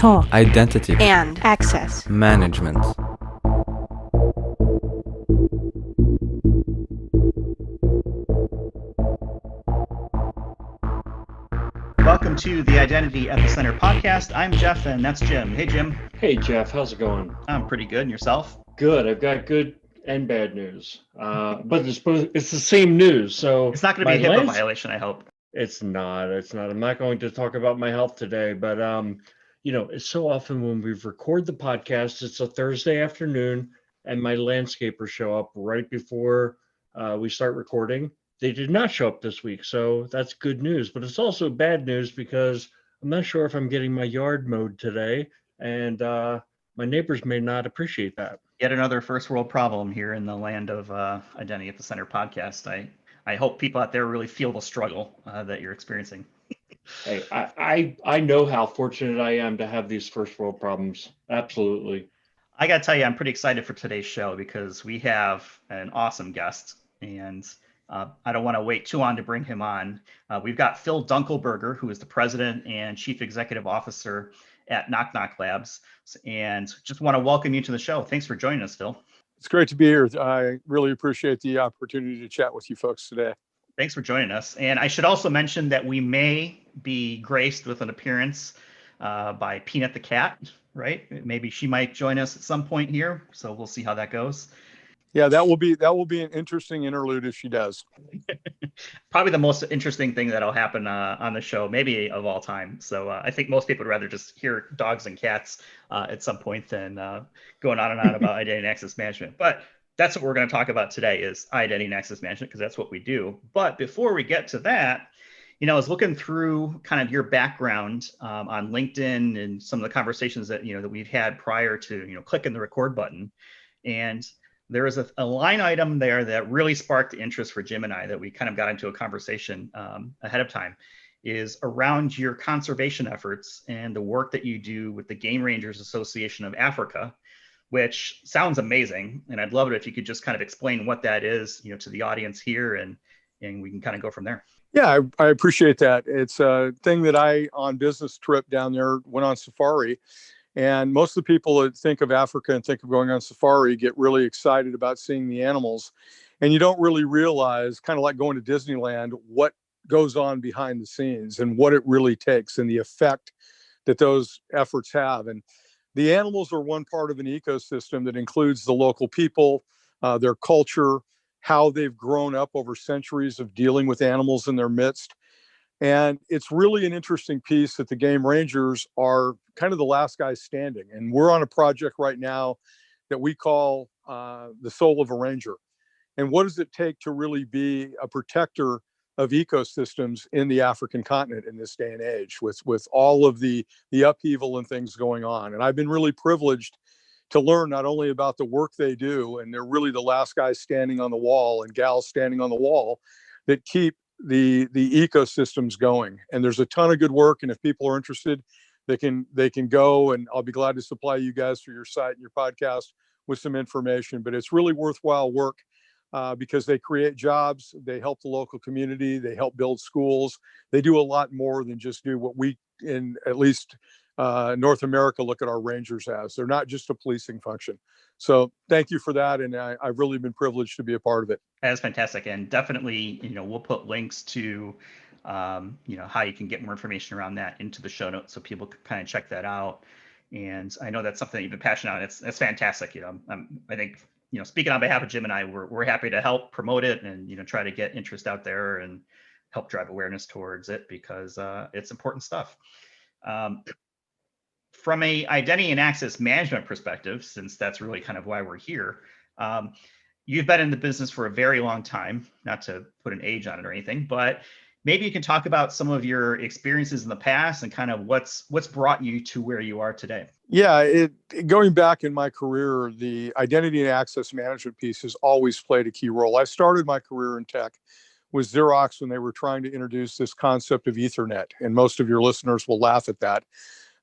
talk, identity, and access management. Welcome to the Identity at the Center podcast. I'm Jeff, and that's Jim. Hey, Jim. Hey, Jeff. How's it going? I'm pretty good. And yourself? Good. I've got good and bad news, but it's the same news. So it's not going to be a HIPAA violation, I hope. It's not. I'm not going to talk about my health today, but it's so often when we record the podcast, it's a Thursday afternoon, and my landscapers show up right before we start recording. They did not show up this week, so that's good news. But it's also bad news because I'm not sure if I'm getting my yard mowed today, and my neighbors may not appreciate that. Yet another first world problem here in the land of Identity at the Center podcast. I hope people out there really feel the struggle that you're experiencing. Hey, I know how fortunate I am to have these first world problems. Absolutely. I got to tell you, I'm pretty excited for today's show because we have an awesome guest, and I don't want to wait too long to bring him on. We've got Phil Dunkelberger, who is the president and chief executive officer at Nok Nok Labs, and just want to welcome you to the show. Thanks for joining us, Phil. It's great to be here. I really appreciate the opportunity to chat with you folks today. Thanks for joining us. And I should also mention that we may be graced with an appearance by Peanut the cat, right? Maybe she might join us at some point here. So we'll see how that goes. Yeah, that will be an interesting interlude if she does. Probably the most interesting thing that'll happen on the show, maybe of all time. So I think most people would rather just hear dogs and cats at some point than going on and on about identity and access management. But that's what we're going to talk about today is identity and access management, because that's what we do. But before we get to that, I was looking through kind of your background on LinkedIn and some of the conversations that that we've had prior to clicking the record button, and there is a line item there that really sparked interest for Jim and I that we kind of got into a conversation ahead of time, is around your conservation efforts and the work that you do with the Game Rangers Association of Africa, which sounds amazing. And I'd love it if you could just kind of explain what that is, to the audience here, and we can kind of go from there. Yeah, I appreciate that. It's a thing that I, on business trip down there, went on safari. And most of the people that think of Africa and think of going on safari get really excited about seeing the animals. And you don't really realize, kind of like going to Disneyland, what goes on behind the scenes and what it really takes and the effect that those efforts have. And the animals are one part of an ecosystem that includes the local people, their culture, how they've grown up over centuries of dealing with animals in their midst. And it's really an interesting piece that the Game Rangers are kind of the last guys standing. And we're on a project right now that we call the Soul of a Ranger. And what does it take to really be a protector of ecosystems in the African continent in this day and age with all of the upheaval and things going on? And I've been really privileged to learn not only about the work they do, and they're really the last guys standing on the wall and gals standing on the wall that keep the ecosystems going. And there's a ton of good work, and if people are interested, they can go, and I'll be glad to supply you guys for your site and your podcast with some information. But it's really worthwhile work because they create jobs, they help the local community, they help build schools. They do a lot more than just do what we, in at least North America, look at our Rangers as. They're not just a policing function. So thank you for that. And I've really been privileged to be a part of it. That's fantastic. And definitely, we'll put links to, how you can get more information around that into the show notes so people can kind of check that out. And I know that's something that you've been passionate on. It's fantastic. I think, speaking on behalf of Jim and I, we're happy to help promote it and, try to get interest out there and help drive awareness towards it because it's important stuff. From a identity and access management perspective, since that's really kind of why we're here, you've been in the business for a very long time, not to put an age on it or anything, but maybe you can talk about some of your experiences in the past and kind of what's brought you to where you are today. Yeah, going back in my career, the identity and access management piece has always played a key role. I started my career in tech with Xerox when they were trying to introduce this concept of Ethernet, and most of your listeners will laugh at that,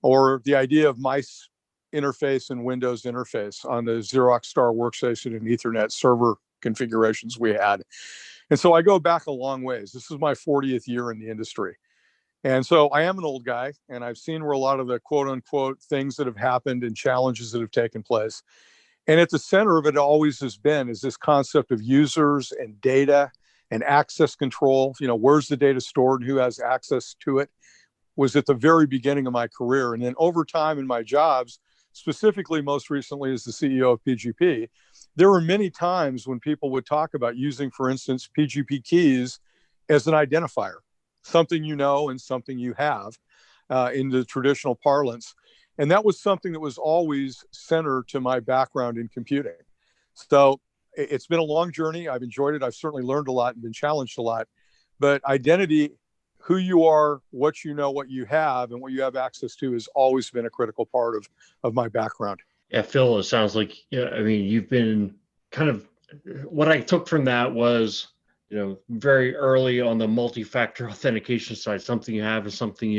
or the idea of mice interface and Windows interface on the Xerox Star Workstation and Ethernet server configurations we had. And so I go back a long ways. This is my 40th year in the industry. And so I am an old guy, and I've seen where a lot of the quote unquote things that have happened and challenges that have taken place. And at the center of it always has been is this concept of users and data and access control. Where's the data stored and who has access to it was at the very beginning of my career. And then over time in my jobs, specifically most recently as the CEO of PGP, there were many times when people would talk about using, for instance, PGP keys as an identifier, something and something you have in the traditional parlance. And that was something that was always centered to my background in computing. So it's been a long journey. I've enjoyed it. I've certainly learned a lot and been challenged a lot. But identity, who you are, what you have, and what you have access to has always been a critical part of my background. Yeah, Phil, it sounds like, you've been kind of, what I took from that was, very early on the multi-factor authentication side, something you have is something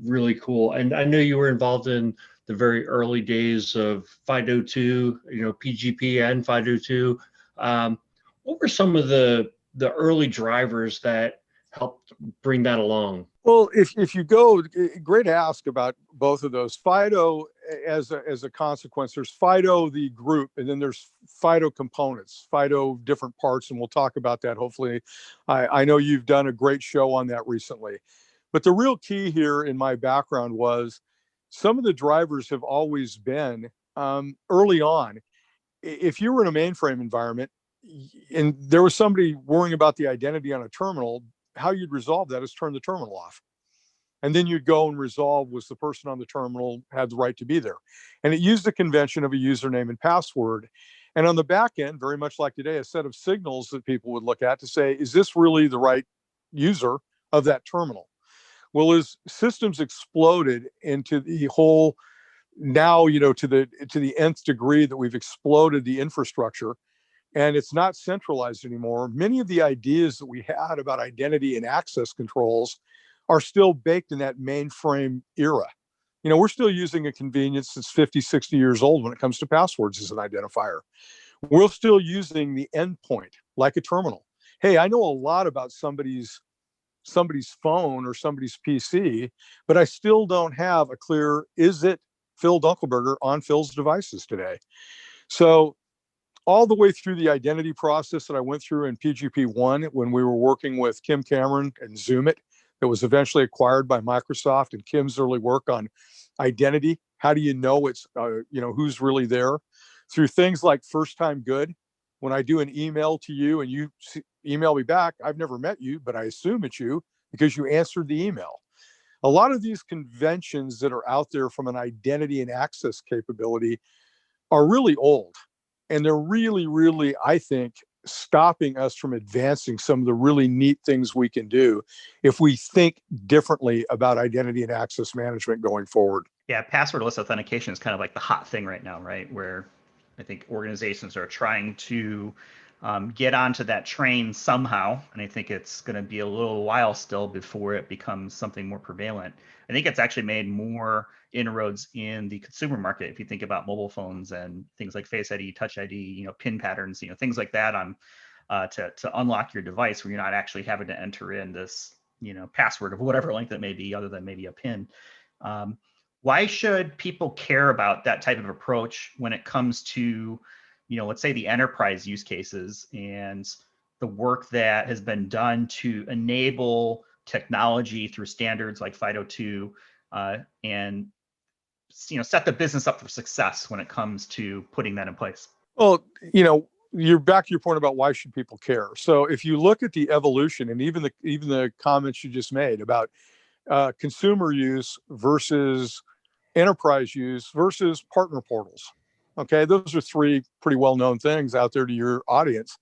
really cool. And I know you were involved in the very early days of FIDO2, PGP and FIDO2. What were some of the early drivers that helped bring that along? Well, if you go, great ask about both of those. FIDO, as a consequence, there's FIDO, the group, and then there's FIDO components, FIDO different parts, and we'll talk about that. Hopefully, I know you've done a great show on that recently. But the real key here in my background was some of the drivers have always been early on. If you were in a mainframe environment and there was somebody worrying about the identity on a terminal, how you'd resolve that is turn the terminal off. And then you'd go and resolve was the person on the terminal had the right to be there. And it used the convention of a username and password. And on the back end, very much like today, a set of signals that people would look at to say, is this really the right user of that terminal? Well, as systems exploded into the whole now, to the nth degree that we've exploded the infrastructure, and it's not centralized anymore. Many of the ideas that we had about identity and access controls are still baked in that mainframe era. We're still using a convenience that's 50, 60 years old when it comes to passwords as an identifier. We're still using the endpoint like a terminal. Hey, I know a lot about somebody's phone or somebody's PC, but I still don't have a clear, is it Phil Dunkelberger on Phil's devices today? So all the way through the identity process that I went through in PGP1 when we were working with Kim Cameron and Zoom It, that was eventually acquired by Microsoft, and Kim's early work on identity. How do you know it's, who's really there? Through things like first time good. When I do an email to you and you email me back, I've never met you, but I assume it's you because you answered the email. A lot of these conventions that are out there from an identity and access capability are really old. And they're really, really, I think, stopping us from advancing some of the really neat things we can do if we think differently about identity and access management going forward. Yeah, passwordless authentication is kind of like the hot thing right now, right? Where I think organizations are trying to get onto that train somehow. And I think it's going to be a little while still before it becomes something more prevalent. I think it's actually made more inroads in the consumer market. If you think about mobile phones and things like Face ID, Touch ID, PIN patterns, things like that on to unlock your device where you're not actually having to enter in this, password of whatever length it may be, other than maybe a PIN. Why should people care about that type of approach when it comes to, let's say the enterprise use cases and the work that has been done to enable technology through standards like FIDO2 and set the business up for success when it comes to putting that in place? Well, you're back to your point about why should people care. So if you look at the evolution and even the comments you just made about consumer use versus enterprise use versus partner portals. Okay, those are three pretty well-known things out there to your audience.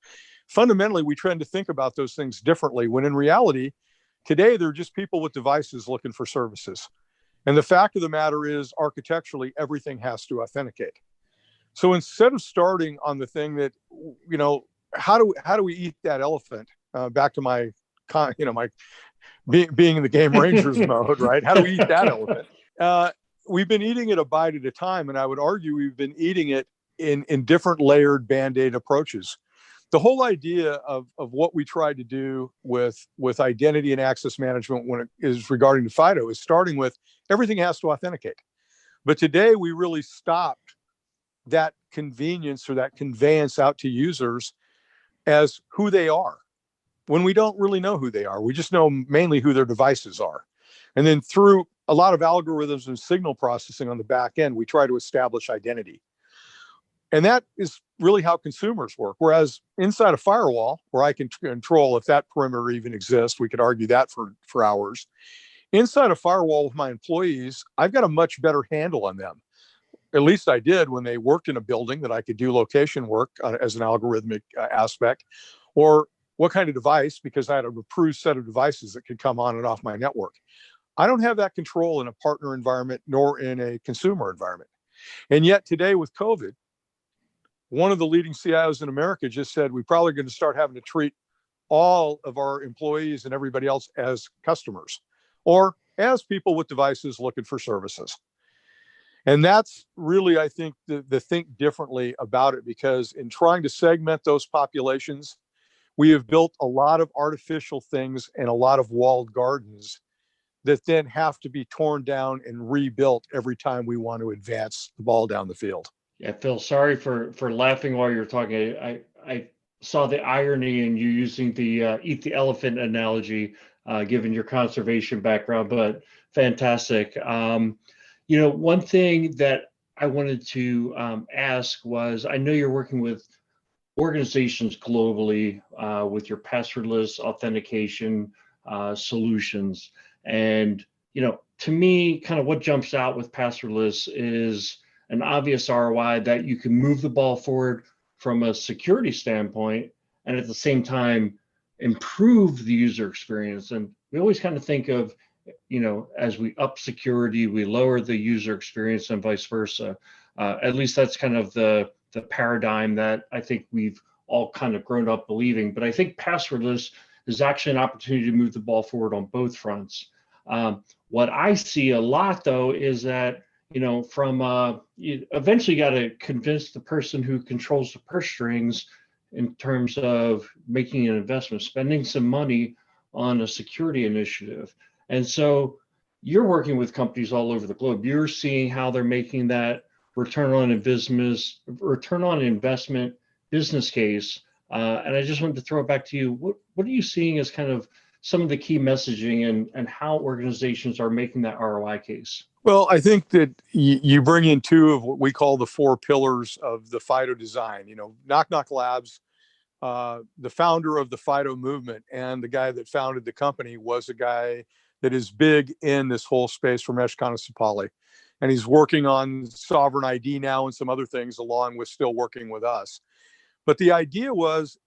Fundamentally, we tend to think about those things differently when in reality, today they're just people with devices looking for services. And the fact of the matter is, architecturally, everything has to authenticate. So instead of starting on the thing that, how do we eat that elephant? Back to my, my being in the Game Rangers mode, right? How do we eat that elephant? We've been eating it a bite at a time, and I would argue we've been eating it in different layered Band-Aid approaches. the whole idea of what we tried to do with identity and access management when it is regarding to FIDO is starting with everything has to authenticate. But today we really stopped that convenience or that conveyance out to users as who they are when we don't really know who they are. We just know mainly who their devices are. And then through a lot of algorithms and signal processing on the back end, we try to establish identity. And that is really how consumers work. Whereas inside a firewall, where I can control if that perimeter even exists, we could argue that for hours. Inside a firewall with my employees, I've got a much better handle on them. At least I did when they worked in a building that I could do location work as an algorithmic aspect, or what kind of device, because I had an approved set of devices that could come on and off my network. I don't have that control in a partner environment nor in a consumer environment. And yet today with COVID, one of the leading CIOs in America just said, we're probably going to start having to treat all of our employees and everybody else as customers or as people with devices looking for services. And that's really, I think, the think differently about it, because in trying to segment those populations, we have built a lot of artificial things and a lot of walled gardens that then have to be torn down and rebuilt every time we want to advance the ball down the field. Yeah, Phil, sorry for laughing while you're talking. I saw the irony in you using the eat the elephant analogy, given your conservation background, but fantastic. One thing that I wanted to ask was, I know you're working with organizations globally with your passwordless authentication solutions. And, to me, kind of what jumps out with passwordless is an obvious ROI that you can move the ball forward from a security standpoint and at the same time improve the user experience. And we always kind of think of, as we up security, we lower the user experience and vice versa. At least that's kind of the paradigm that I think we've all kind of grown up believing. But I think passwordless is actually an opportunity to move the ball forward on both fronts. What I see a lot, though, is that, you eventually got to convince the person who controls the purse strings in terms of making an investment, spending some money on a security initiative. And so you're working with companies all over the globe. You're seeing how they're making that return on investment business case. And I just wanted to throw it back to you. What are you seeing as kind of some of the key messaging and how organizations are making that ROI case? Well, I think that you bring in two of what we call the four pillars of the FIDO design. Nok Nok Labs, the founder of the FIDO movement and the guy that founded the company was a guy that is big in this whole space for Ramesh Kanasapali. And he's working on sovereign ID now and some other things along with still working with us. But the idea was,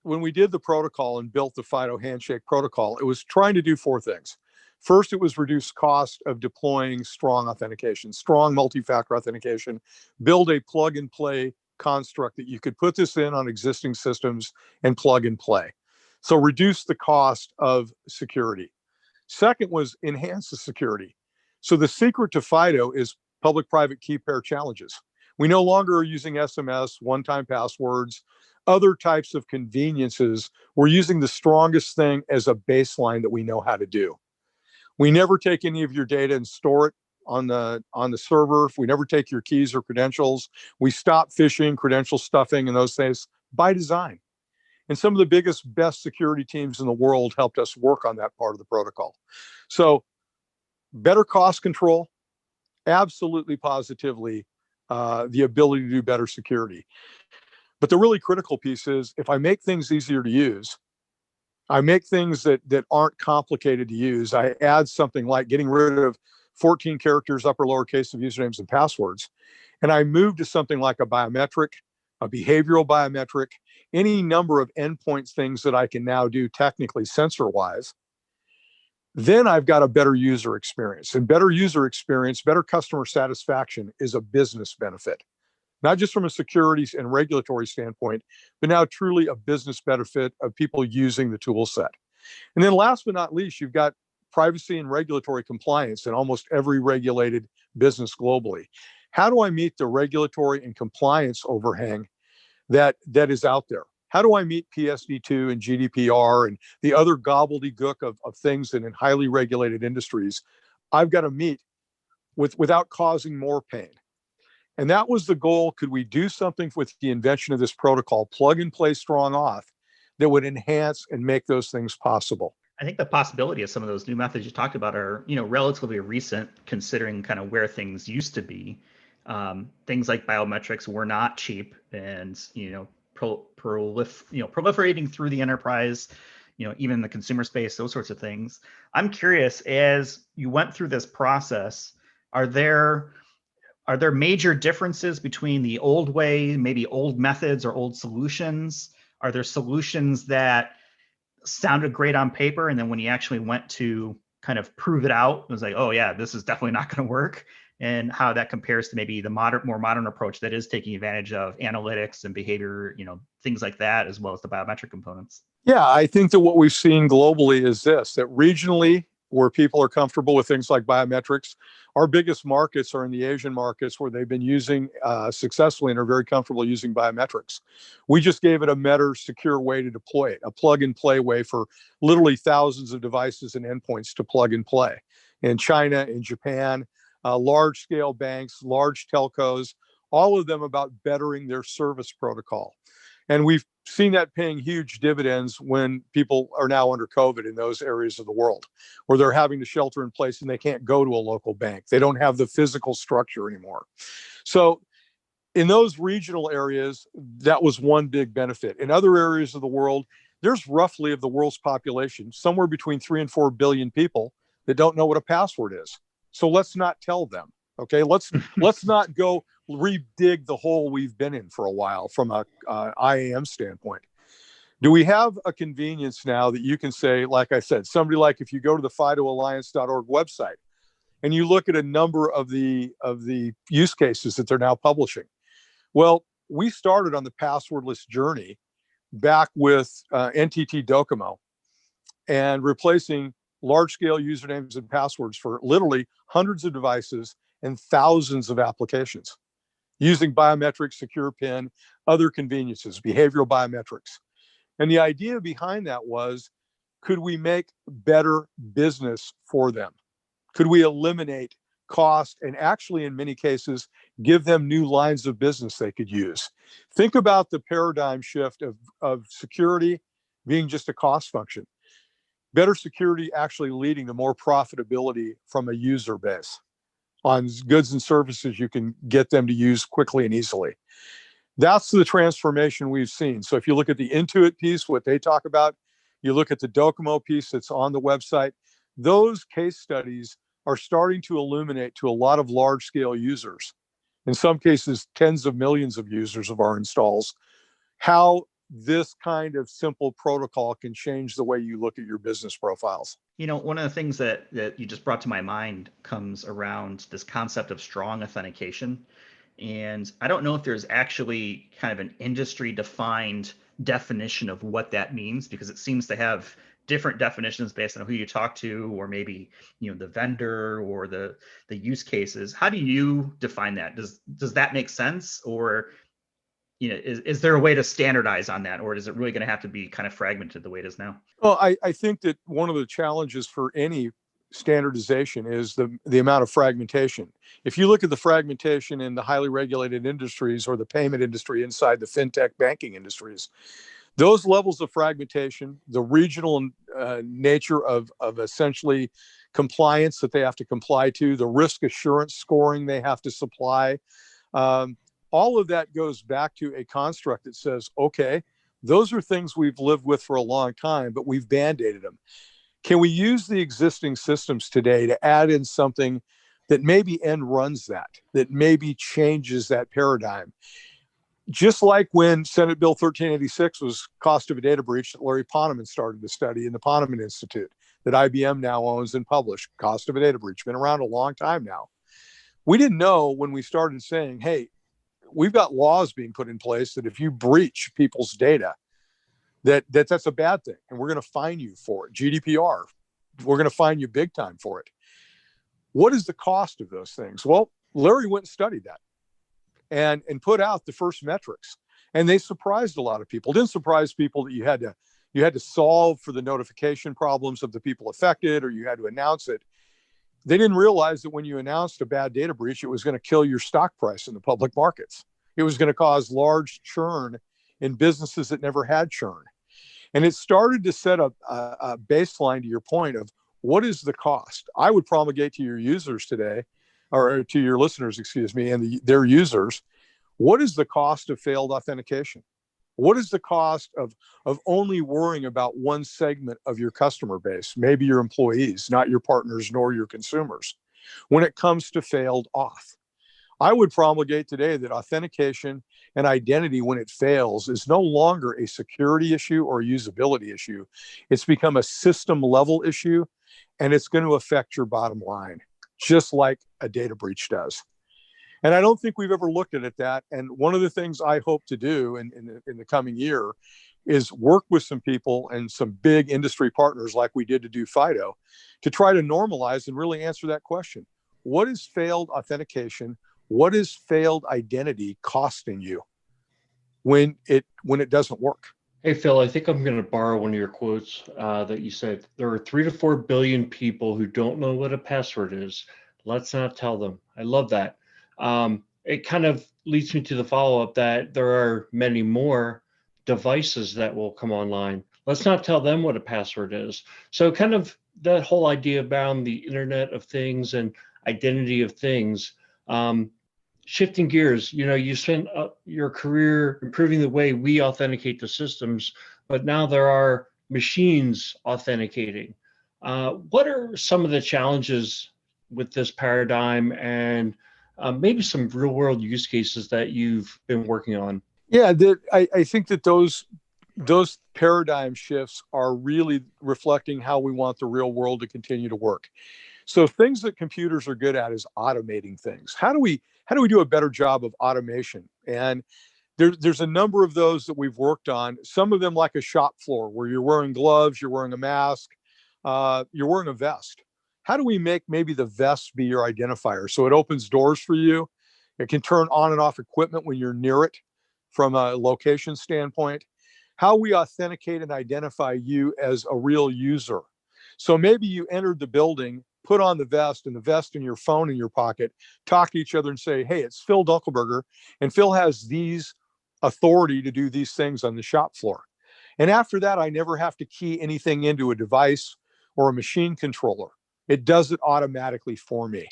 when we did the protocol and built the FIDO handshake protocol, it was trying to do four things. First, it was reduce cost of deploying strong authentication, strong multi-factor authentication, build a plug and play construct that you could put this in on existing systems and plug and play. So reduce the cost of security. Second was enhance the security. So the secret to FIDO is public-private key pair challenges. We no longer are using SMS, one-time passwords, other types of conveniences. We're using the strongest thing as a baseline that we know how to do. We never take any of your data and store it on the server. We never take your keys or credentials. We stop phishing, credential stuffing, and those things by design. And some of the biggest, best security teams in the world helped us work on that part of the protocol. So better cost control, absolutely positively, the ability to do better security. But the really critical piece is, if I make things easier to use, I make things that aren't complicated to use. I add something like getting rid of 14 characters, upper lowercase of usernames and passwords. And I move to something like a biometric, a behavioral biometric, any number of endpoints things that I can now do technically sensor-wise. Then I've got a better user experience. And better user experience, better customer satisfaction is a business benefit. Not just from a security and regulatory standpoint, but now truly a business benefit of people using the tool set. And then last but not least, you've got privacy and regulatory compliance in almost every regulated business globally. How do I meet the regulatory and compliance overhang that is out there? how do I meet PSD2 and GDPR and the other gobbledygook of things in highly regulated industries I've got to meet without causing more pain? And that was the goal. Could we do something with the invention of this protocol, plug and play strong auth, that would enhance and make those things possible? I think the possibility of some of those new methods you talked about are, relatively recent, considering kind of where things used to be. Things like biometrics were not cheap, and proliferating through the enterprise, even in the consumer space, those sorts of things. I'm curious, as you went through this process, are there major differences between the old way, maybe old methods or old solutions? Are there solutions that sounded great on paper, and then when you actually went to kind of prove it out, it was like, oh yeah, this is definitely not going to work? And how that compares to maybe the more modern approach that is taking advantage of analytics and behavior, things like that, as well as the biometric components. Yeah, I think that what we've seen globally is this, that regionally, where people are comfortable with things like biometrics, our biggest markets are in the Asian markets, where they've been using successfully and are very comfortable using biometrics. We just gave it a better, secure way to deploy it, a plug and play way for literally thousands of devices and endpoints to plug and play. In China, in Japan, large scale banks, large telcos, all of them about bettering their service protocol. And we've seen that paying huge dividends when people are now under COVID in those areas of the world where they're having to shelter in place and they can't go to a local bank. They don't have the physical structure anymore. So in those regional areas, that was one big benefit. In other areas of the world, there's roughly, of the world's population, somewhere between 3 and 4 billion people that don't know what a password is. So let's not tell them. Okay, let's not go redig the hole we've been in for a while from a IAM standpoint. Do we have a convenience now that you can say, like I said, somebody like if you go to the FIDOalliance.org website and you look at a number of the use cases that they're now publishing? Well, we started on the passwordless journey back with NTT Docomo and replacing large-scale usernames and passwords for literally hundreds of devices and thousands of applications using biometrics, secure PIN, other conveniences, behavioral biometrics. And the idea behind that was, could we make better business for them? Could we eliminate cost and actually, in many cases, give them new lines of business they could use? Think about the paradigm shift of security being just a cost function. Better security actually leading to more profitability from a user base on goods and services you can get them to use quickly and easily. That's the transformation we've seen. So if you look at the Intuit piece, what they talk about, you look at the Docomo piece that's on the website, those case studies are starting to illuminate to a lot of large scale users, in some cases, tens of millions of users of our installs, how this kind of simple protocol can change the way you look at your business profiles. One of the things that you just brought to my mind comes around this concept of strong authentication. And I don't know if there's actually kind of an industry defined definition of what that means, because it seems to have different definitions based on who you talk to, or maybe, the vendor or the use cases. How do you define that? Does that make sense? Or is there a way to standardize on that, or is it really going to have to be kind of fragmented the way it is now? Well, I think that one of the challenges for any standardization is the amount of fragmentation. If you look at the fragmentation in the highly regulated industries or the payment industry inside the fintech banking industries, those levels of fragmentation, the regional nature of essentially compliance that they have to comply to, the risk assurance scoring they have to supply, all of that goes back to a construct that says, okay, those are things we've lived with for a long time, but we've band-aided them. Can we use the existing systems today to add in something that maybe end runs that maybe changes that paradigm? Just like when Senate Bill 1386 was cost of a data breach, that Larry Poneman started the study in the Poneman Institute that IBM now owns and published, cost of a data breach, been around a long time now. We didn't know when we started saying, hey, we've got laws being put in place that if you breach people's data, that's a bad thing, and we're going to fine you for it. GDPR, we're going to fine you big time for it. What is the cost of those things? Well, Larry went and studied that and put out the first metrics. And they surprised a lot of people. It didn't surprise people that you had to solve for the notification problems of the people affected, or you had to announce it. They didn't realize that when you announced a bad data breach, it was going to kill your stock price in the public markets. It was going to cause large churn in businesses that never had churn. And it started to set up a baseline, to your point, of what is the cost. I would promulgate to your users today, or to your listeners, excuse me, and their users, what is the cost of failed authentication? What is the cost of only worrying about one segment of your customer base, maybe your employees, not your partners nor your consumers, when it comes to failed auth? I would promulgate today that authentication and identity, when it fails, is no longer a security issue or a usability issue. It's become a system level issue, and it's going to affect your bottom line, just like a data breach does. And I don't think we've ever looked at it that. And one of the things I hope to do in the coming year is work with some people and some big industry partners like we did to do FIDO to try to normalize and really answer that question. What is failed authentication? What is failed identity costing you when it doesn't work? Hey, Phil, I think I'm going to borrow one of your quotes that you said. There are 3 to 4 billion people who don't know what a password is. Let's not tell them. I love that. It kind of leads me to the follow-up that there are many more devices that will come online. Let's not tell them what a password is. So kind of that whole idea around the Internet of Things and identity of things. Shifting gears, you spent your career improving the way we authenticate the systems, but now there are machines authenticating. What are some of the challenges with this paradigm, and maybe some real world use cases that you've been working on? Yeah, I think that those paradigm shifts are really reflecting how we want the real world to continue to work. So things that computers are good at is automating things. How do we do a better job of automation? And there's a number of those that we've worked on. Some of them like a shop floor where you're wearing gloves, you're wearing a mask, you're wearing a vest. How do we make maybe the vest be your identifier so it opens doors for you? It can turn on and off equipment when you're near it from a location standpoint. How we authenticate and identify you as a real user. So maybe you entered the building, put on the vest and your phone in your pocket, talk to each other and say, hey, it's Phil Dunkelberger, and Phil has these authority to do these things on the shop floor. And after that, I never have to key anything into a device or a machine controller. It does it automatically for me.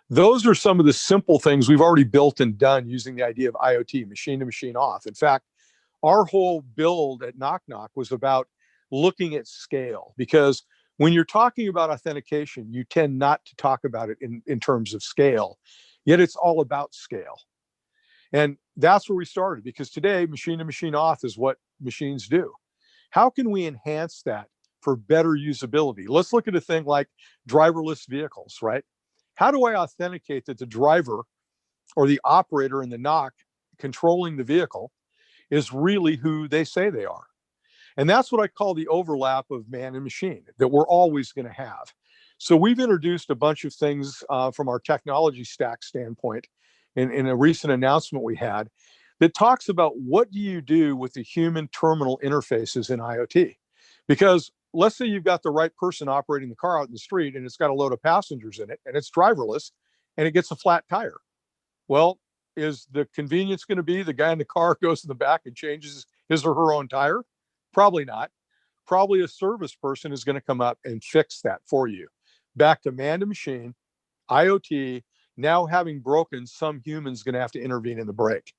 Those are some of the simple things we've already built and done using the idea of IoT, machine to machine auth. In fact, our whole build at Nok Nok was about looking at scale, because when you're talking about authentication, you tend not to talk about it in terms of scale, yet it's all about scale. And that's where we started, because today machine to machine auth is what machines do. How can we enhance that for better usability? Let's look at a thing like driverless vehicles, right? How do I authenticate that the driver or the operator in the NOC controlling the vehicle is really who they say they are? And that's what I call the overlap of man and machine that we're always going to have. So we've introduced a bunch of things from our technology stack standpoint in a recent announcement we had that talks about what do you do with the human terminal interfaces in IoT? Because let's say you've got the right person operating the car out in the street and it's got a load of passengers in it and it's driverless and it gets a flat tire. Well, is the convenience going to be the guy in the car goes in the back and changes his or her own tire? Probably not. Probably a service person is going to come up and fix that for you. Back to man to machine, IoT, now having broken, some human's going to have to intervene in the break.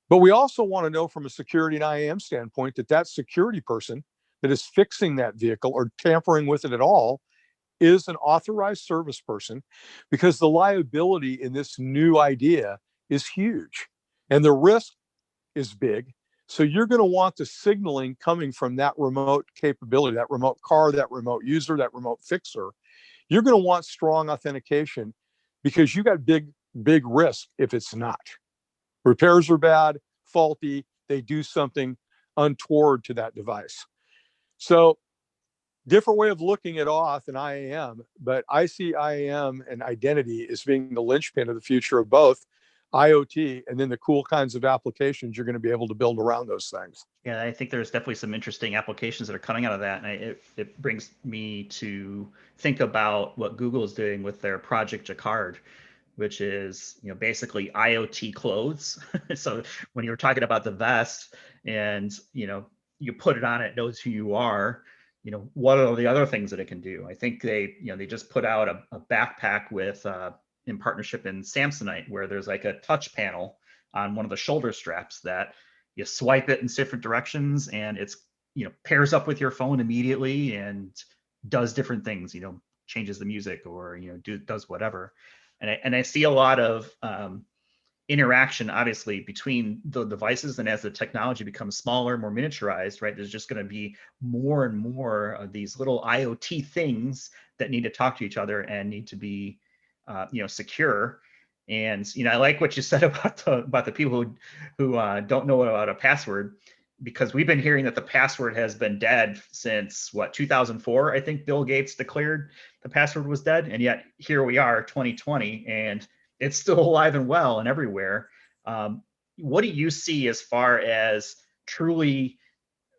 But we also want to know from a security and IAM standpoint that security person that is fixing that vehicle or tampering with it at all is an authorized service person, because the liability in this new idea is huge and the risk is big. So you're going to want the signaling coming from that remote capability, that remote car, that remote user, that remote fixer. You're going to want strong authentication because you got big risk if it's not. Repairs are bad, faulty, they do something untoward to that device. So different way of looking at auth and IAM, but I see IAM and identity as being the linchpin of the future of both. IoT, and then the cool kinds of applications you're going to be able to build around those things. Yeah, I think there's definitely some interesting applications that are coming out of that. And it brings me to think about what Google is doing with their Project Jacquard, which is, basically IoT clothes. So when you were talking about the vest and, you put it on, it knows who you are, what are the other things that it can do? I think they just put out a backpack with, in partnership in Samsonite, where there's like a touch panel on one of the shoulder straps that you swipe it in different directions and it's, pairs up with your phone immediately and does different things, changes the music or, does whatever. And I see a lot of interaction, obviously, between the devices. And as the technology becomes smaller, more miniaturized, right, there's just going to be more and more of these little IoT things that need to talk to each other and need to be, secure. And I like what you said about the people who don't know about a password, because we've been hearing that the password has been dead since 2004. I think Bill Gates declared the password was dead, and yet here we are, 2020, and it's still alive and well and everywhere. What do you see as far as truly,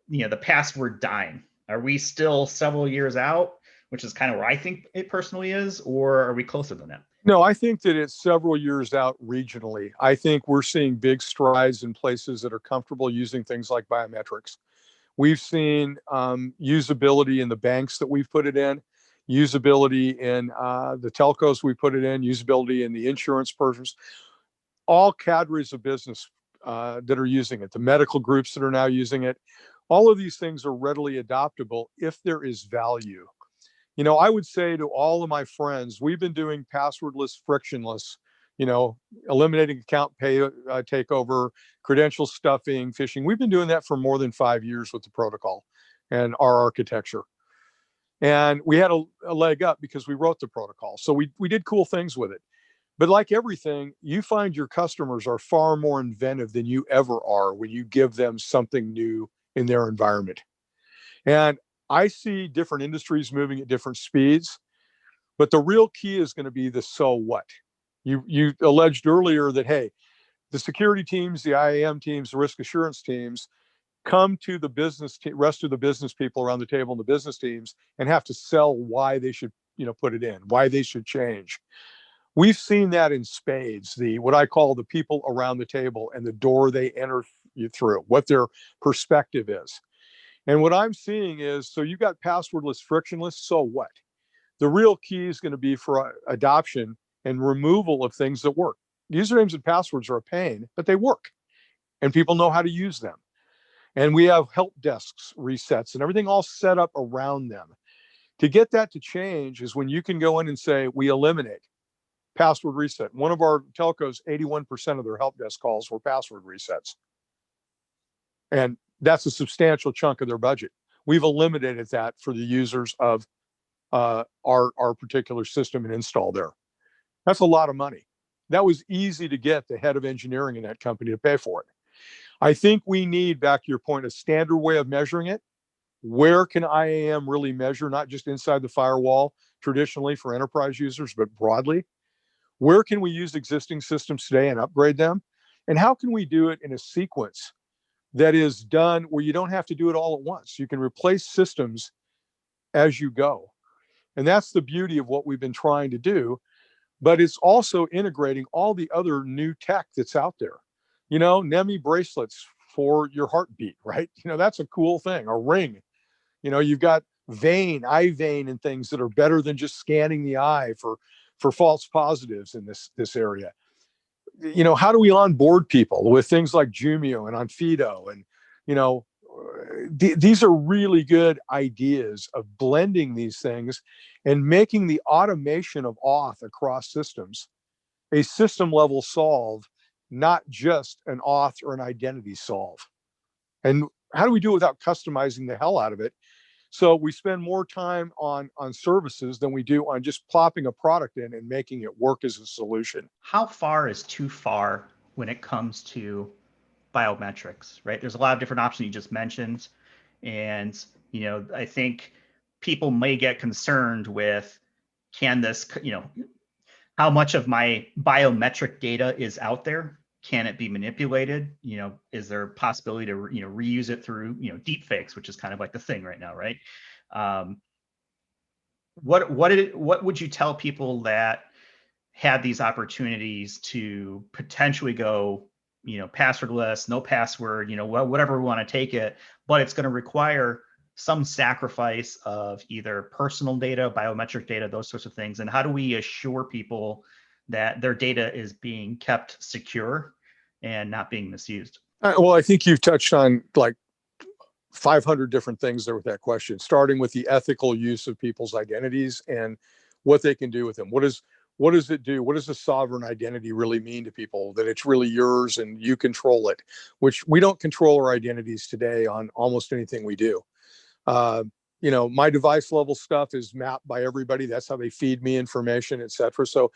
the password dying? Are we still several years out, which is kind of where I think it personally is, or are we closer than that? No, I think that it's several years out regionally. I think we're seeing big strides in places that are comfortable using things like biometrics. We've seen usability in the banks that we've put it in, usability in the telcos we put it in, usability in the insurance persons, all cadres of business that are using it, the medical groups that are now using it. All of these things are readily adoptable if there is value. I would say to all of my friends, we've been doing passwordless, frictionless, eliminating account takeover, credential stuffing, phishing. We've been doing that for more than 5 years with the protocol and our architecture. And we had a leg up because we wrote the protocol. So we did cool things with it. But like everything, you find your customers are far more inventive than you ever are when you give them something new in their environment. And I see different industries moving at different speeds, but the real key is going to be the so what. You alleged earlier that, hey, the security teams, the IAM teams, the risk assurance teams come to the rest of the business people around the table and the business teams and have to sell why they should, put it in, why they should change. We've seen that in spades, what I call the people around the table and the door they enter through, what their perspective is. And what I'm seeing is, so you got passwordless, frictionless, so what? The real key is going to be for adoption and removal of things that work. Usernames and passwords are a pain, but they work and people know how to use them. And we have help desks resets and everything all set up around them. To get that to change is when you can go in and say, we eliminate password reset. One of our telcos, 81% of their help desk calls were password resets. And that's a substantial chunk of their budget. We've eliminated that for the users of our particular system and install there. That's a lot of money. That was easy to get the head of engineering in that company to pay for it. I think we need, back to your point, a standard way of measuring it. Where can IAM really measure, not just inside the firewall, traditionally for enterprise users, but broadly? Where can we use existing systems today and upgrade them? And how can we do it in a sequence that is done where you don't have to do it all at once? You can replace systems as you go. And that's the beauty of what we've been trying to do. But it's also integrating all the other new tech that's out there. NEMI bracelets for your heartbeat, right? That's a cool thing. A ring. You've got iVein and things that are better than just scanning the eye for false positives in this area. How do we onboard people with things like Jumio and Onfido? And, these are really good ideas of blending these things and making the automation of auth across systems a system level solve, not just an auth or an identity solve. And how do we do it without customizing the hell out of it? So we spend more time on services than we do on just plopping a product in and making it work as a solution. How far is too far when it comes to biometrics, right? There's a lot of different options you just mentioned. And, I think people may get concerned with, can this, how much of my biometric data is out there? Can it be manipulated? Is there a possibility to reuse it through deep fakes, which is kind of like the thing right now, right? Um, what would you tell people that had these opportunities to potentially go passwordless, no password, whatever we want to take it, but it's going to require some sacrifice of either personal data, biometric data, those sorts of things? And how do we assure people that their data is being kept secure and not being misused? Well, I think you've touched on like 500 different things there with that question, starting with the ethical use of people's identities and what they can do with them. What does it do? What does a sovereign identity really mean to people? That it's really yours and you control it, which we don't control our identities today on almost anything we do. My device level stuff is mapped by everybody. That's how they feed me information, et cetera. So,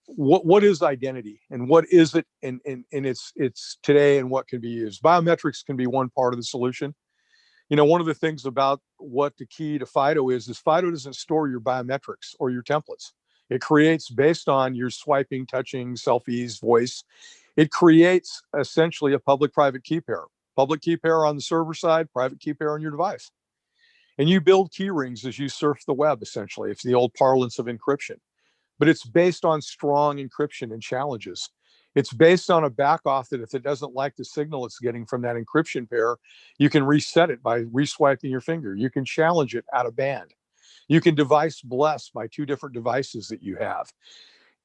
what is identity and what is it and it's today and what can be used? Biometrics can be one part of the solution. One of the things about what the key to FIDO is FIDO doesn't store your biometrics or your templates. It creates based on your swiping, touching, selfies, voice. It creates essentially a public-private key pair. Public key pair on the server side, private key pair on your device. And you build key rings as you surf the web, essentially. It's the old parlance of encryption. But it's based on strong encryption and challenges. It's based on a back off that if it doesn't like the signal it's getting from that encryption pair, you can reset it by reswiping your finger. You can challenge it out of band. You can device bless by two different devices that you have.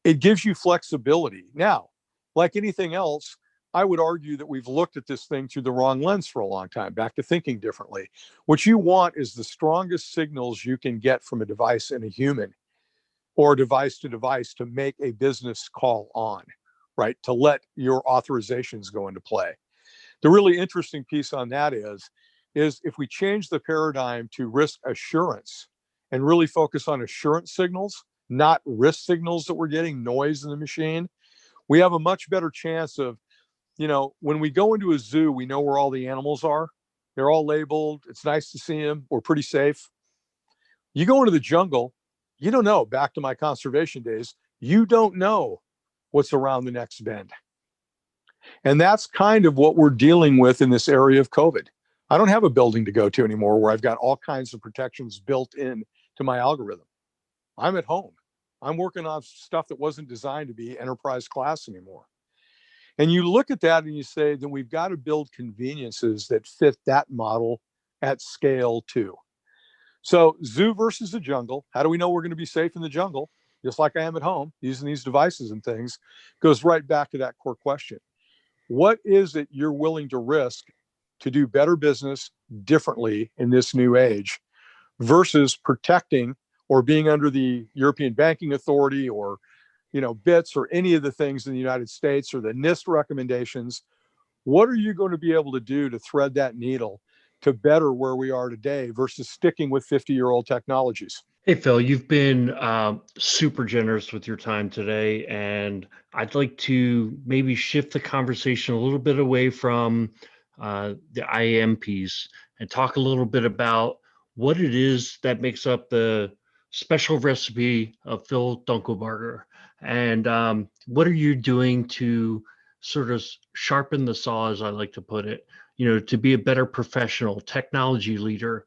It gives you flexibility. Now, like anything else, I would argue that we've looked at this thing through the wrong lens for a long time, back to thinking differently. What you want is the strongest signals you can get from a device and a human, or device to device, to make a business call on, right? To let your authorizations go into play. The really interesting piece on that is if we change the paradigm to risk assurance and really focus on assurance signals, not risk signals that we're getting, noise in the machine, we have a much better chance of, when we go into a zoo, we know where all the animals are. They're all labeled. It's nice to see them. We're pretty safe. You go into the jungle, you don't know, back to my conservation days, you don't know what's around the next bend. And that's kind of what we're dealing with in this area of COVID. I don't have a building to go to anymore where I've got all kinds of protections built in to my algorithm. I'm at home. I'm working on stuff that wasn't designed to be enterprise class anymore. And you look at that and you say, then we've got to build conveniences that fit that model at scale too. So zoo versus the jungle. How do we know we're going to be safe in the jungle? Just like I am at home using these devices and things, goes right back to that core question. What is it you're willing to risk to do better business differently in this new age versus protecting or being under the European Banking Authority or BITS or any of the things in the United States or the NIST recommendations? What are you going to be able to do to thread that needle to better where we are today versus sticking with 50-year-old technologies? Hey, Phil, you've been super generous with your time today, and I'd like to maybe shift the conversation a little bit away from the IAM piece and talk a little bit about what it is that makes up the special recipe of Phil Dunkelberger, and what are you doing to sort of sharpen the saw, as I like to put it, to be a better professional, technology leader.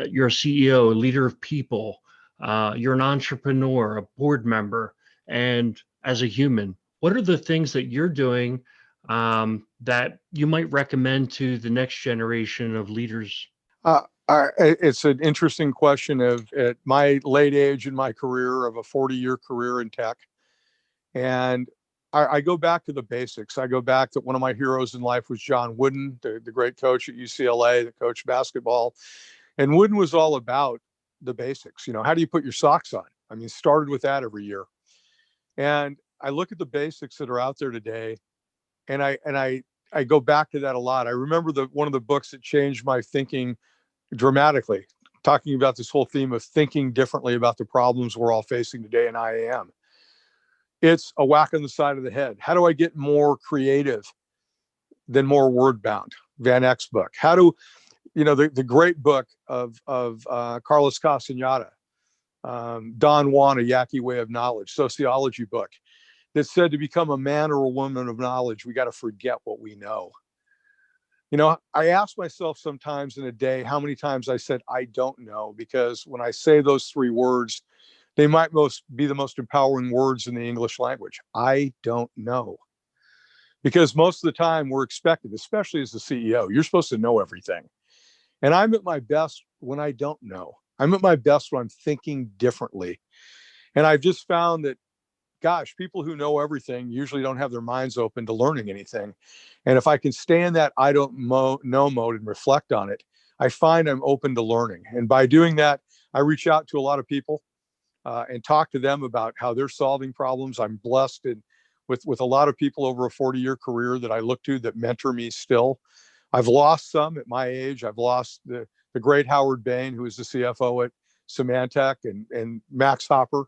You're a CEO, a leader of people. You're an entrepreneur, a board member, and as a human, what are the things that you're doing that you might recommend to the next generation of leaders? It's an interesting question. At my late age in my career of a 40-year career in tech, and I go back to the basics. I go back to one of my heroes in life was John Wooden, the great coach at UCLA that coached basketball. And Wooden was all about the basics. How do you put your socks on? I mean, started with that every year. And I look at the basics that are out there today, and I go back to that a lot. I remember one of the books that changed my thinking dramatically, talking about this whole theme of thinking differently about the problems we're all facing today in IAM. It's a whack on the side of the head. How do I get more creative than more word bound? Van Eck's book. How do the great book of Carlos Castaneda, Don Juan, A Yaqui Way of Knowledge, sociology book, that said to become a man or a woman of knowledge, we got to forget what we know. You know, I ask myself sometimes in a day how many times I said, I don't know, because when I say those three words, they might be the most empowering words in the English language. I don't know. Because most of the time we're expected, especially as the CEO, you're supposed to know everything. And I'm at my best when I don't know. I'm at my best when I'm thinking differently. And I've just found that, gosh, people who know everything usually don't have their minds open to learning anything. And if I can stay in that I don't know mode and reflect on it, I find I'm open to learning. And by doing that, I reach out to a lot of people and talk to them about how they're solving problems. I'm blessed with a lot of people over a 40-year career that I look to that mentor me still. I've lost some at my age. I've lost the great Howard Bain, who is the CFO at Symantec, and Max Hopper,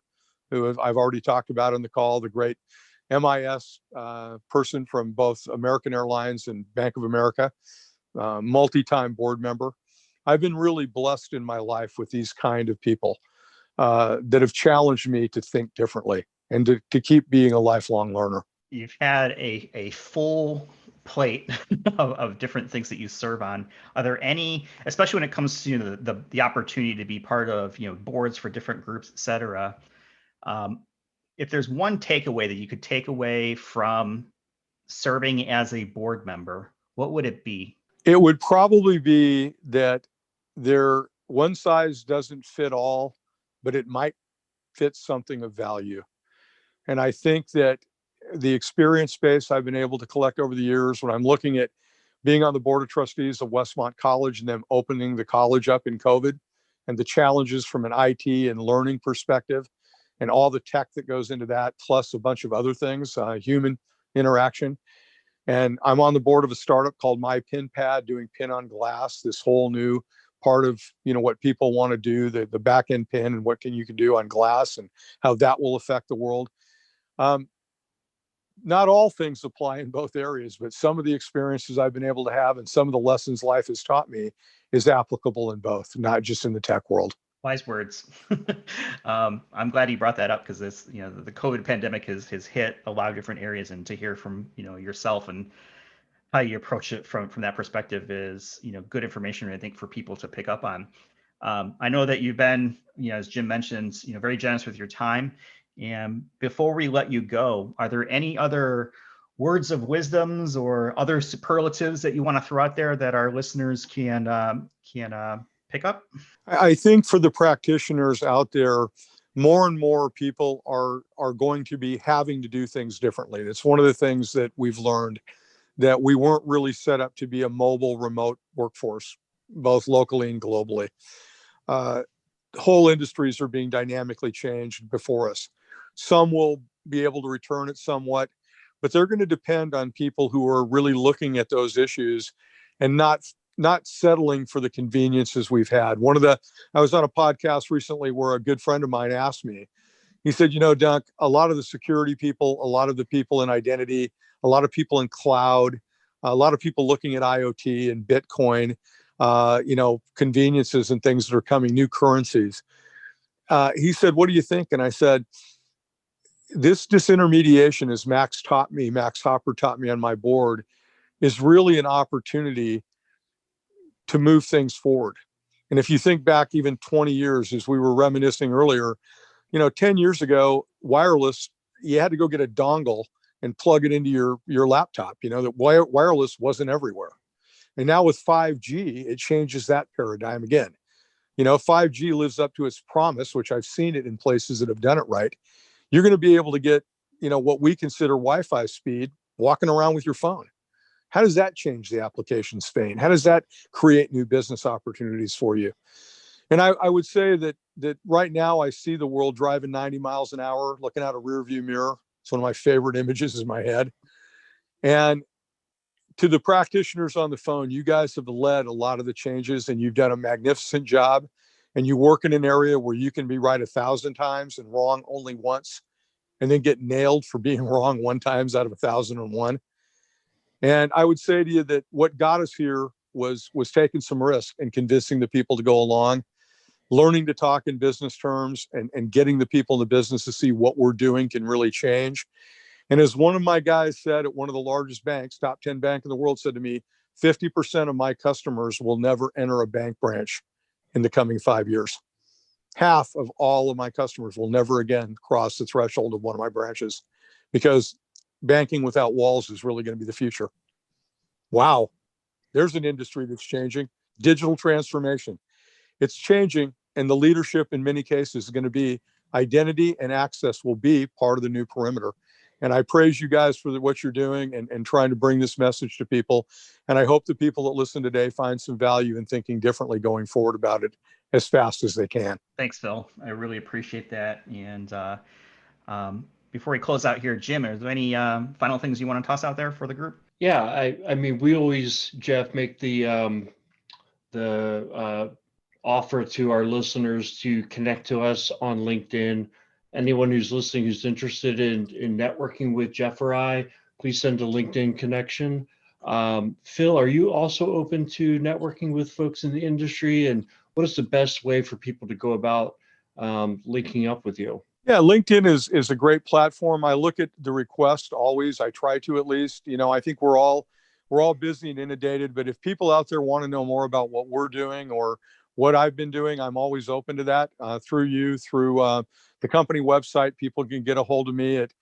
who I've already talked about on the call, the great MIS person from both American Airlines and Bank of America, multi-time board member. I've been really blessed in my life with these kind of people that have challenged me to think differently and to keep being a lifelong learner. You've had a full plate of different things that you serve on. Are there any, especially when it comes to, you know, the opportunity to be part of, you know, boards for different groups, et cetera, if there's one takeaway that you could take away from serving as a board member, what would it be? It would probably be that one size doesn't fit all, but it might fit something of value. And I think that the experience base I've been able to collect over the years, when I'm looking at being on the board of trustees of Westmont College and them opening the college up in COVID, and the challenges from an IT and learning perspective, and all the tech that goes into that, plus a bunch of other things, human interaction. And I'm on the board of a startup called My Pin Pad, doing pin on glass, this whole new part of, you know, what people want to do, the back end pin and what you can do on glass and how that will affect the world. Not all things apply in both areas, but some of the experiences I've been able to have and some of the lessons life has taught me is applicable in both, not just in the tech world. Wise words. I'm glad you brought that up, because this, you know, the COVID pandemic has hit a lot of different areas, and to hear from, you know, yourself and how you approach it from that perspective is, you know, good information, I think, for people to pick up on. I know that you've been, you know, as Jim mentioned, you know, very generous with your time. And before we let you go, are there any other words of wisdoms or other superlatives that you want to throw out there that our listeners can pick up? I think for the practitioners out there, more and more people are going to be having to do things differently. It's one of the things that we've learned, that we weren't really set up to be a mobile remote workforce, both locally and globally. Whole industries are being dynamically changed before us. Some will be able to return it somewhat, but they're going to depend on people who are really looking at those issues and not settling for the conveniences we've had. I was on a podcast recently where a good friend of mine asked me, he said, you know, Dunk, a lot of the security people, a lot of the people in identity, a lot of people in cloud, a lot of people looking at IoT and Bitcoin, you know, conveniences and things that are coming, new currencies. He said, what do you think? And I said, this disintermediation, as Max Hopper taught me on my board, is really an opportunity to move things forward. And if you think back even 20 years, as we were reminiscing earlier, you know, 10 years ago, wireless, you had to go get a dongle and plug it into your laptop. You know, that wireless wasn't everywhere. And now with 5G, it changes that paradigm again. You know, 5G lives up to its promise, which I've seen it in places that have done it right. You're going to be able to get, you know, what we consider Wi-Fi speed walking around with your phone. How does that change the application space? How does that create new business opportunities for you? And I would say that right now I see the world driving 90 miles an hour, looking out a rear view mirror. It's one of my favorite images in my head. And to the practitioners on the phone, you guys have led a lot of the changes, and you've done a magnificent job. And you work in an area where you can be right 1,000 times and wrong only once, and then get nailed for being wrong 1 time out of 1,001. And I would say to you that what got us here was taking some risk and convincing the people to go along. learning to talk in business terms and getting the people in the business to see what we're doing can really change. And as one of my guys said at one of the largest banks, top 10 bank in the world, said to me, 50% of my customers will never enter a bank branch in the coming 5 years. Half of all of my customers will never again cross the threshold of one of my branches, because banking without walls is really going to be the future. Wow. There's an industry that's changing. Digital transformation. It's changing, and the leadership in many cases is going to be identity and access will be part of the new perimeter. And I praise you guys for what you're doing and trying to bring this message to people. And I hope the people that listen today find some value in thinking differently going forward about it as fast as they can. Thanks, Phil. I really appreciate that. And before we close out here, Jim, are there any final things you want to toss out there for the group? Yeah, I mean, we always, Jeff, make the offer to our listeners to connect to us on LinkedIn. Anyone who's listening who's interested in networking with Jeff or I, please send a LinkedIn connection. Phil, are you also open to networking with folks in the industry? And what is the best way for people to go about linking up with you? Yeah, LinkedIn is a great platform. I look at the request always. I try to, at least. I think we're all busy and inundated, but if people out there want to know more about what we're doing or what I've been doing, I'm always open to that. Through the company website, people can get a hold of me at,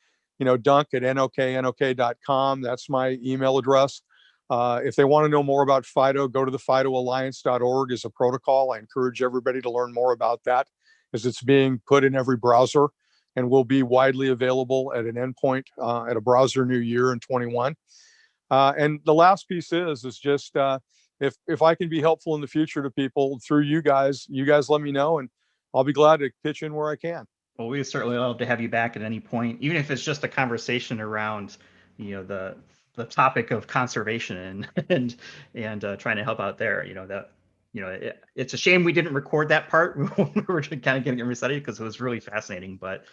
dunk at nok.com. That's my email address. If they want to know more about FIDO, go to the FIDOalliance.org as a protocol. I encourage everybody to learn more about that, as it's being put in every browser and will be widely available at an endpoint at a browser new year in 21. And the last piece is just if I can be helpful in the future to people through you guys let me know, and I'll be glad to pitch in where I can. Well, we certainly love to have you back at any point, even if it's just a conversation around, the topic of conservation and trying to help out there. It's a shame we didn't record that part. We were just kind of getting it recited because it was really fascinating, but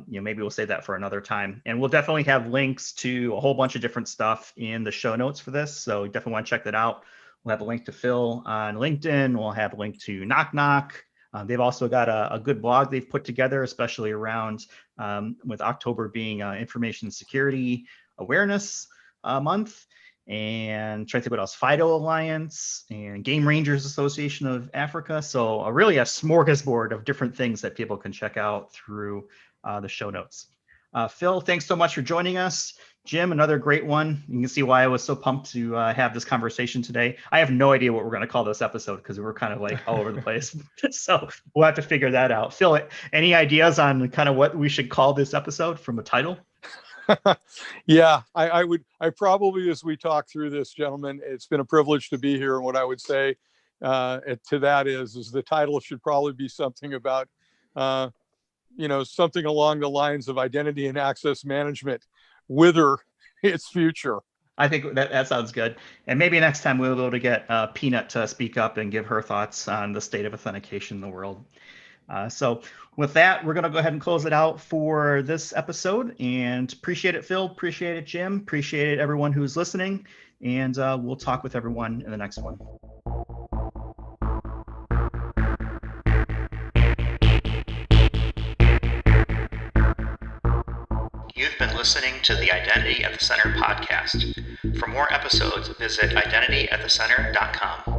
maybe we'll save that for another time. And we'll definitely have links to a whole bunch of different stuff in the show notes for this. So definitely want to check that out. We'll have a link to Phil on LinkedIn. We'll have a link to Nok Nok. They've also got a good blog they've put together, especially around with October being Information Security Awareness Month. And trying to think what else, FIDO Alliance and Game Rangers Association of Africa. So really a smorgasbord of different things that people can check out through the show notes. Phil, thanks so much for joining us. Jim, another great one. You can see why I was so pumped to have this conversation today. I have no idea what we're going to call this episode because we're kind of like all over the place. So we'll have to figure that out. Phil, any ideas on kind of what we should call this episode from a title? Yeah, I probably, as we talk through this, gentlemen, it's been a privilege to be here. And what I would say to that is the title should probably be something about, something along the lines of identity and access management, wither its future. I think that sounds good. And maybe next time we'll be able to get Peanut to speak up and give her thoughts on the state of authentication in the world. So with that, we're going to go ahead and close it out for this episode. And appreciate it, Phil. Appreciate it, Jim. Appreciate it, everyone who's listening. And we'll talk with everyone in the next one. You've been listening to the Identity at the Center podcast. For more episodes, visit identityatthecenter.com.